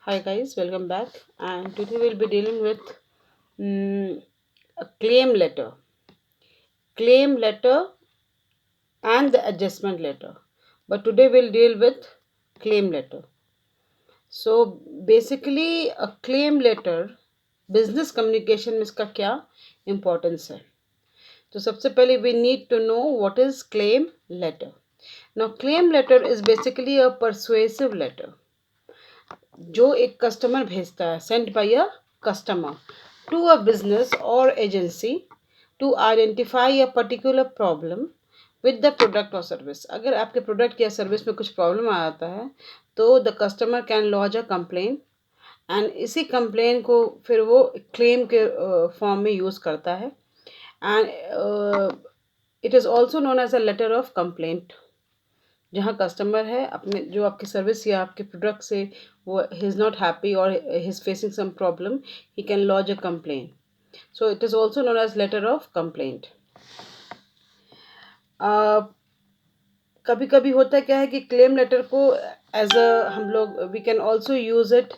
Hi guys, welcome back. And today we'll be dealing with a claim letter, and the adjustment letter. But today we'll deal with claim letter. So basically, a claim letter, business communication में इसका क्या importance है? तो सबसे पहले we need to know what is claim letter. Now, claim letter is basically a persuasive letter जो एक customer भेजता है, sent by a customer to a business or agency to identify a particular problem with the product or service. अगर आपके product या service में कुछ problem आ जाता है तो the customer can lodge a complain, and इसी कंप्लेन को फिर वो क्लेम के फॉर्म में यूज़ करता है। And it is also known as a letter of complaint, जहाँ कस्टमर है अपने जो आपकी सर्विस या आपके प्रोडक्ट से वो ही इज़ नॉट हैप्पी और he is facing some problem, he can lodge a complain. So it is also known as letter of complaint. कभी कभी होता है क्या है कि क्लेम लेटर को एज अ हम लोग we can also use it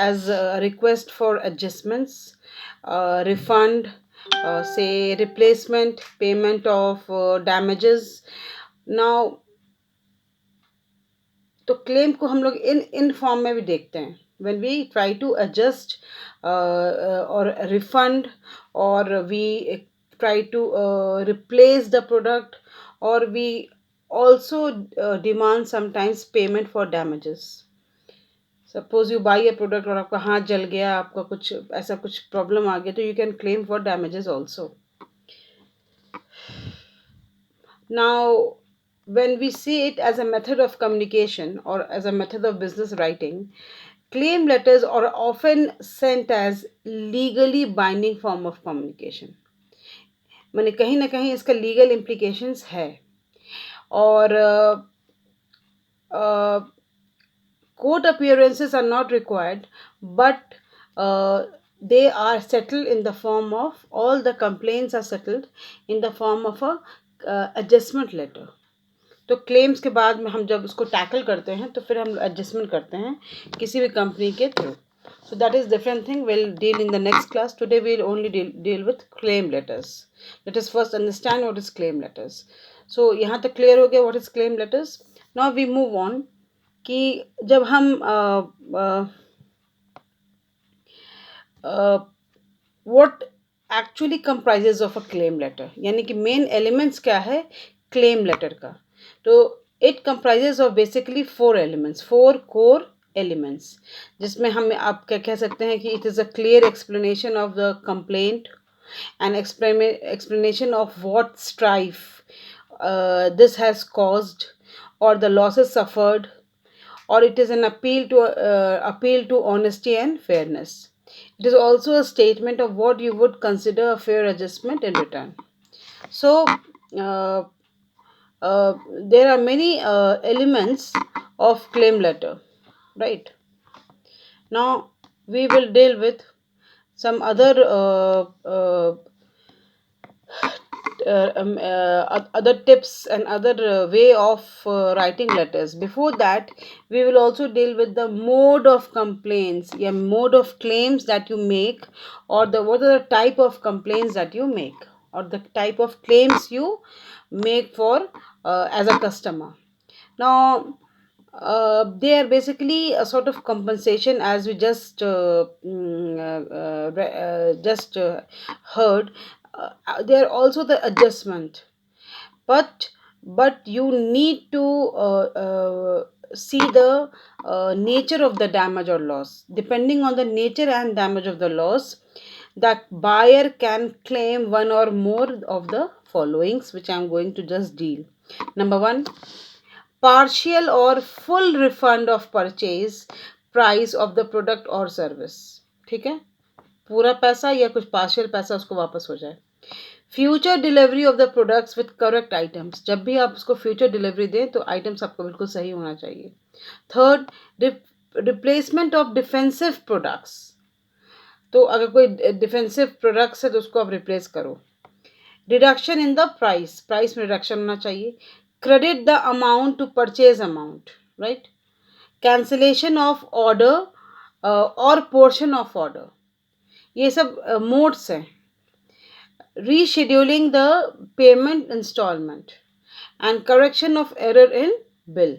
as request for adjustments, refund, से replacement, payment of damages. Now तो क्लेम को हम लोग इन फॉर्म में भी देखते हैं when we try to adjust और रिफंड, और we try to replace the product, और we also demand sometimes payment for damages. Suppose you buy a product और आपका हाथ जल गया, आपका कुछ ऐसा कुछ प्रॉब्लम आ गया, तो you can claim for damages also. Now, when we see it as a method of communication or as a method of business writing, claim letters are often sent as legally binding form of communication. मैंने कहीं ना कहीं इसका legal implications है, और court appearances are not required, but they are settled in the form of, all the complaints are settled in the form of a adjustment letter. तो claims के बाद में हम जब उसको टैकल करते हैं तो फिर हम एडजस्टमेंट करते हैं किसी भी कंपनी के through. So that is different thing. We'll deal in the next class. Today we'll only deal with claim letters. Let us first understand what is claim letters. So यहाँ तक clear हो गया what is claim letters. Now we move on कि जब हम what actually comprises of a claim letter, यानी कि main elements क्या है क्लेम लेटर का. तो it comprises of basically four elements, four core elements, जिसमें हम आप क्या कह सकते हैं कि it is a clear explanation of the complaint, an explanation of what strife this has caused or the losses suffered, or it is an appeal to honesty and fairness. It is also a statement of what you would consider a fair adjustment in return. So uh, there are many elements of claim letter, right? Now we will deal with some other other tips and other way of writing letters. Before that, we will also deal with the mode of complaints, yeah, mode of claims that you make, or the what are the type of complaints that you make, or the type of claims you make for as a customer. Now they are basically a sort of compensation, as we just heard. They are also the adjustment, but you need to see the nature of the damage or loss. Depending on the nature and damage of the loss, that buyer can claim one or more of the followings, which I am going to just deal. Number one, partial or full refund of purchase price of the product or service. ठीक है, पूरा पैसा या कुछ partial पैसा उसको वापस हो जाए. Future delivery of the products with correct items, जब भी आप उसको फ्यूचर डिलीवरी दें तो आइटम्स आपको बिल्कुल सही होना चाहिए. Third, replacement of defensive products, तो अगर कोई डिफेंसिव प्रोडक्ट्स है तो उसको आप रिप्लेस करो. Reduction in the price, price में रिडक्शन होना चाहिए. Credit the amount to purchase amount, right. Cancellation of order और पोर्शन ऑफ ऑर्डर, ये सब मोड्स हैं. Rescheduling the payment instalment and correction of error in bill.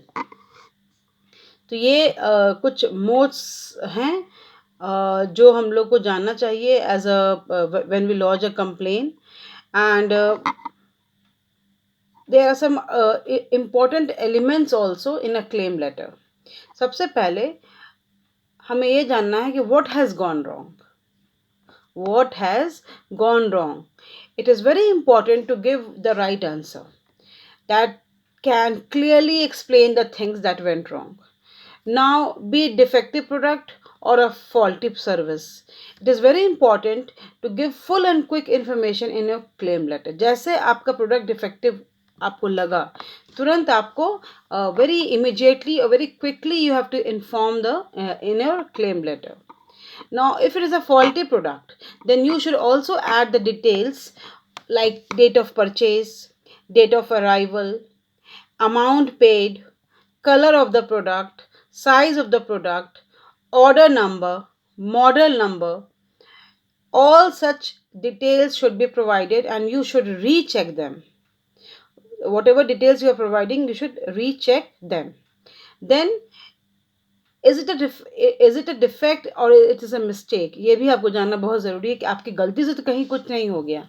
तो ये कुछ मोड्स हैं जो हम लोग को जानना चाहिए as a when we launch a complain. And there are some important elements also in a claim letter. सबसे पहले हमें ये जानना है कि what has gone wrong. What has gone wrong? It is very important to give the right answer that can clearly explain the things that went wrong. Now, be it defective product or a faulty service, it is very important to give full and quick information in your claim letter. जैसे आपका product defective आपको लगा, तुरंत आपको very immediately or very quickly you have to inform the in your claim letter. Now, if it is a faulty product, then you should also add the details like date of purchase, date of arrival, amount paid, color of the product, size of the product, order number, model number. All such details should be provided and you should recheck them. Whatever details you are providing, you should recheck them. Then is it a defect और it is a mistake, ये भी आपको जानना बहुत ज़रूरी है कि आपकी गलती से तो कहीं कुछ नहीं हो गया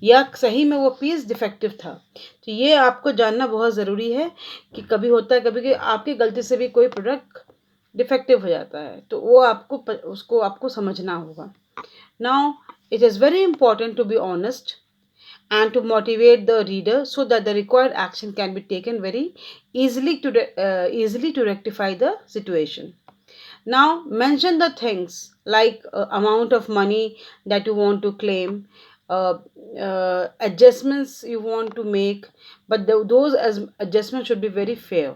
या सही में वो पीस डिफेक्टिव था. तो ये आपको जानना बहुत ज़रूरी है कि कभी होता है कभी कि आपकी गलती से भी कोई प्रोडक्ट डिफेक्टिव हो जाता है, तो वो उसको आपको समझना होगा. Now it is very important to be honest and to motivate the reader so that the required action can be taken very easily to rectify the situation. Now mention the things like amount of money that you want to claim, uh, adjustments you want to make, but those as adjustments should be very fair.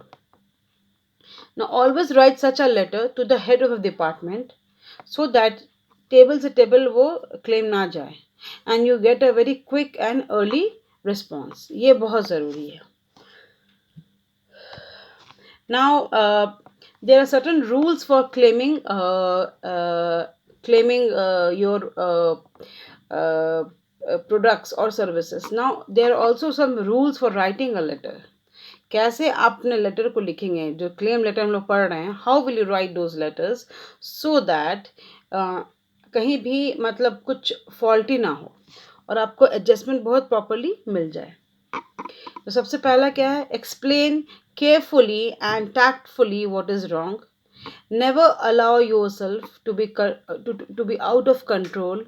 Now always write such a letter to the head of the department so that table से table वो claim ना जाए and you get a very quick and early response. ये बहुत ज़रूरी है. Now there are certain rules for claiming your products or services. Now there are also some rules for writing a letter. कैसे आप अपने letter को लिखेंगे, जो क्लेम लेटर हम लोग पढ़ रहे हैं, how will you right those letters so that कहीं भी मतलब कुछ फॉल्टी ना हो और आपको एडजस्टमेंट बहुत प्रॉपरली मिल जाए. तो सबसे पहला क्या है, explain carefully and tactfully what is wrong. Never allow yourself to be out of control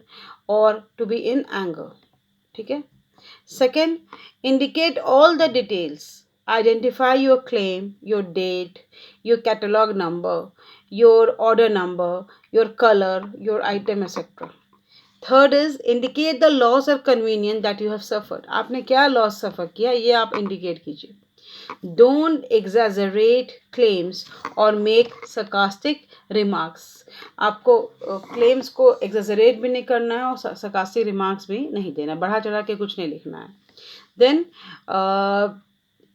और टू बी इन एंगर. ठीक है. Second, indicate all the details. Identify your claim, your date, your catalog number, your order number, your color, your item, etc. Third is indicate the loss or convenience that you have suffered. आपने क्या loss suffer किया ये आप indicate कीजिए. Don't exaggerate claims or make sarcastic remarks. आपको claims को exaggerate भी नहीं करना है और sarcastic remarks भी नहीं देना, बढ़ा चढ़ा के कुछ नहीं लिखना है. Then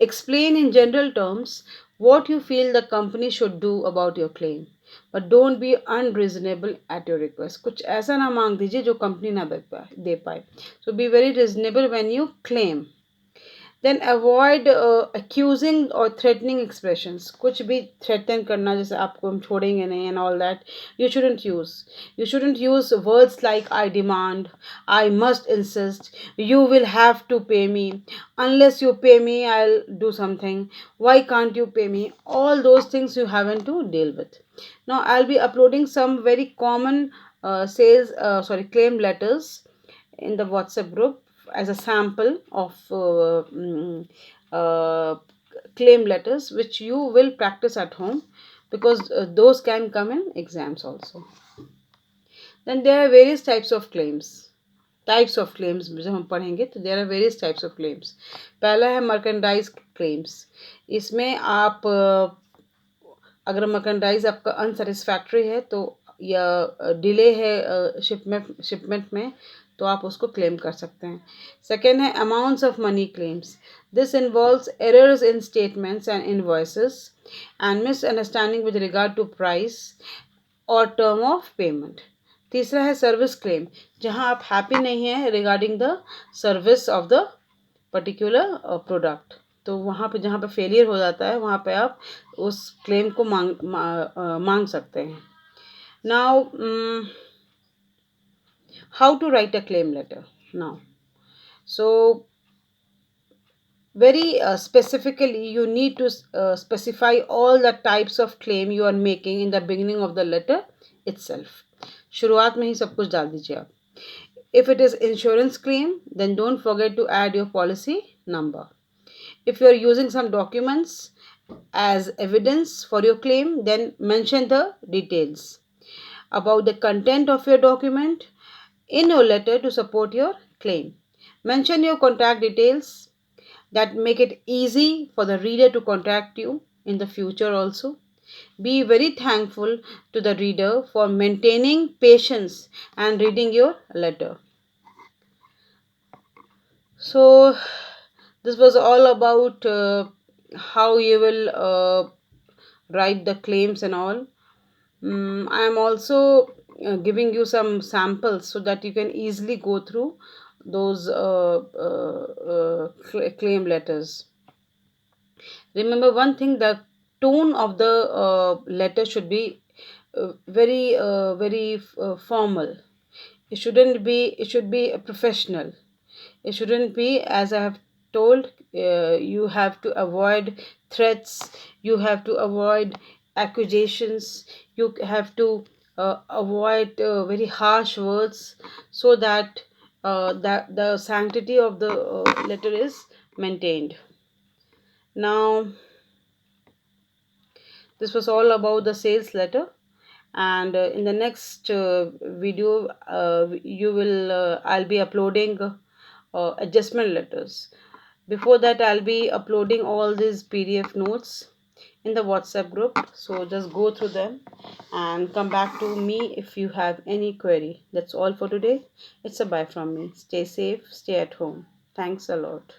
explain in general terms what you feel the company should do about your claim, but don't be unreasonable at your request. कुछ ऐसा ना मांग दीजिए जो कंपनी ना दे पाए. So be very reasonable when you claim. Then avoid accusing or threatening expressions. कुछ भी threaten करना जैसे आपको हम छोड़ेंगे नहीं and all that you shouldn't use. You shouldn't use words like I demand, I must insist, you will have to pay me, unless you pay me I'll do something, why can't you pay me. All those things you haven't to deal with. Now I'll be uploading some very common claim letters in the WhatsApp group as a sample of uh, claim letters which you will practice at home because those can come in exams also. Then there are various types of claims. जब हम पढ़ेंगे तो there are various types of claims. पहला है merchandise claims. इसमें आप अगर merchandise आपका unsatisfactory है तो या डिले है शिपमेंट में तो आप उसको क्लेम कर सकते हैं. सेकेंड है amounts of money claims. This involves errors in statements and invoices and misunderstanding with regard to price और टर्म ऑफ पेमेंट। तीसरा है सर्विस क्लेम, जहां आप हैप्पी नहीं हैं regarding the service of the particular product, तो वहाँ पे जहाँ पे फेलियर हो जाता है वहाँ पे आप उस क्लेम को मांग सकते हैं। Now how to write a claim letter now, so very specifically you need to specify all the types of claim you are making in the beginning of the letter itself. शुरुआत में ही सब कुछ डाल दीजिए आप. If it is insurance claim, then don't forget to add your policy number. If you are using some documents as evidence for your claim, then mention the details about the content of your document in your letter to support your claim. Mention your contact details that make it easy for the reader to contact you in the future also. Be very thankful to the reader for maintaining patience and reading your letter. So, this was all about how you will write the claims and all. I am also giving you some samples so that you can easily go through those claim letters. Remember one thing: the tone of the letter should be very formal. It should be professional. It shouldn't be, as I have told, you have to avoid threats, you have to avoid accusations, you have to avoid very harsh words, so that that the sanctity of the letter is maintained. Now, this was all about the sales letter, and in the next video you will I'll be uploading adjustment letters. Before that, I'll be uploading all these PDF notes in the WhatsApp group, so just go through them and come back to me if you have any query. That's all for today. It's a bye from me. Stay safe, stay at home. Thanks a lot.